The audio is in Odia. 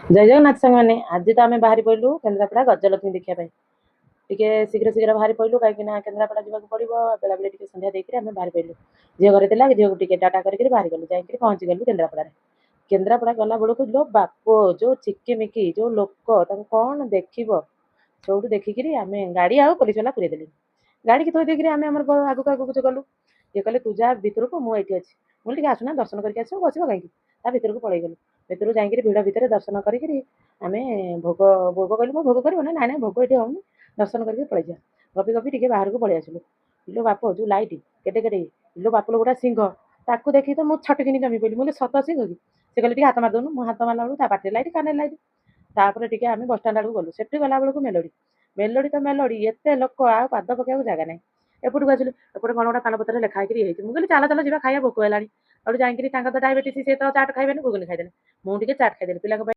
जय जगन्नाथ साଙ୍ଗମାନେ ଆଜି ତ ଆମେ ବାହାରି ପଡ଼ିଲୁ କେନ୍ଦ୍ରାପଡ଼ା ଗଜଲକ୍ଷ୍ମୀ ଦେଖିବା ପାଇଁ। ଟିକେ ଶୀଘ୍ର ଶୀଘ୍ର ବାହାରି ପଡ଼ିଲୁ କାହିଁକିନା କେନ୍ଦ୍ରାପଡ଼ା ଯିବାକୁ ପଡ଼ିବ। ବେଳାବେଳି ଟିକେ ସନ୍ଧ୍ୟା ଦେଇକରି ଆମେ ବାହାରି ପଡ଼ିଲୁ। ଝିଅ ଘରେ ଥିଲା, ଝିଅକୁ ଟିକେ ଟାଟା କରିକି ବାହାରିଗଲୁ, ଯାଇକରି ପହଞ୍ଚିଗଲୁ କେନ୍ଦ୍ରାପଡ଼ାରେ। କେନ୍ଦ୍ରାପଡ଼ା ଗଲା ବେଳକୁ ଲୋ ବାପ, ଯୋଉ ଚିକିମିକି ଯୋଉ ଲୋକ, ତାଙ୍କୁ କ'ଣ ଦେଖିବ। ସେଇଠୁ ଦେଖିକିରି ଆମେ ଗାଡ଼ି ଆଉ ପୋଲିସ ବାଲା ପୁରେଇ ଦେଲି। ଗାଡ଼ିକି ଥୋଇ ଦେଇକିରି ଆମେ ଆମର ଆଗକୁ ଆଗକୁ ଗଲୁ। ଇଏ କହିଲେ ତୁ ଯା ଭିତରକୁ, ମୁଁ ଏଇଠି ଅଛି। ମୁଁ ଟିକେ ଆସୁନା ଦର୍ଶନ କରିକି ଆସିବ, ବସିବ କାହିଁକି। ତା ଭିତରକୁ ପଳେଇଗଲୁ। ଭିତରକୁ ଯାଇକିରି ଭିଡ଼ ଭିତରେ ଦର୍ଶନ କରିକିରି ଆମେ ଭୋଗ ଭୋଗ କହିଲୁ, ମୁଁ ଭୋଗ କରିବ ନା, ନାଇଁ ନାଇଁ ଭୋଗ ଏଠି ହଉନି, ଦର୍ଶନ କରିକି ପଳେଇଯିବା। ଗପି ଗପି ଟିକେ ବାହାରକୁ ପଳେଇ ଆସିଲୁ। ଇଲୋ ବାପ, ଯୋଉ ଲାଇଟ୍ କେଟେ କେଟେ, ଇଲୋ ବାପ ଲୋ ଗୋଟା ସିଂହ, ତାକୁ ଦେଖି ତ ମୁଁ ଛଟକିନି ଜମି ପଇଲି। ମୁଁ କହିଲି ସତ ସିଂହ କି? ସେ କହିଲେ ଟିକେ ହାତ ମାରିଦଉନୁ। ମୁଁ ହାତ ମାରିଲା ବେଳକୁ ତା ପାଟିରେ ଲାଇଟ୍, କାନରେ ଲାଇଟ୍। ତାପରେ ଟିକେ ଆମେ ବସଷ୍ଟାଣ୍ଡ ଆଡ଼କୁ ଗଲୁ। ସେଠି ଗଲା ବେଳକୁ ମେଲୋଡ଼ି, ମେଲୋଡ଼ି ତ ମେଲୋଡ଼ି, ଏତେ ଲୋକ ଆଉ ପାଦ ପକେଇବାକୁ ଜାଗା ନାହିଁ। ଏପଟକୁ ଆସିଲୁ, ଏପଟେ କ'ଣ ଗୋଟେ ପାନପତ୍ରରେ ଲେଖା ହେଇକିରି ହେଇଛି। ମୁଁ କହିଲି ଚାଲ ଚାଲ ଯିବା ଖାଇବା, ଭୋକ ହେଲାଣି। ଆଉ ଯାଇକିରି ତାଙ୍କର ତ ଡାଇବେଟିସ୍, ସିଏ ତ ଚାଟ୍ ଖାଇବେନି, ଘୁଗୁନି ଖାଇଦେଲେ। ମୁଁ ଟିକେ ଚାଟ୍ ଖାଇଦେଲି ପିଲାଙ୍କ ପାଇଁ।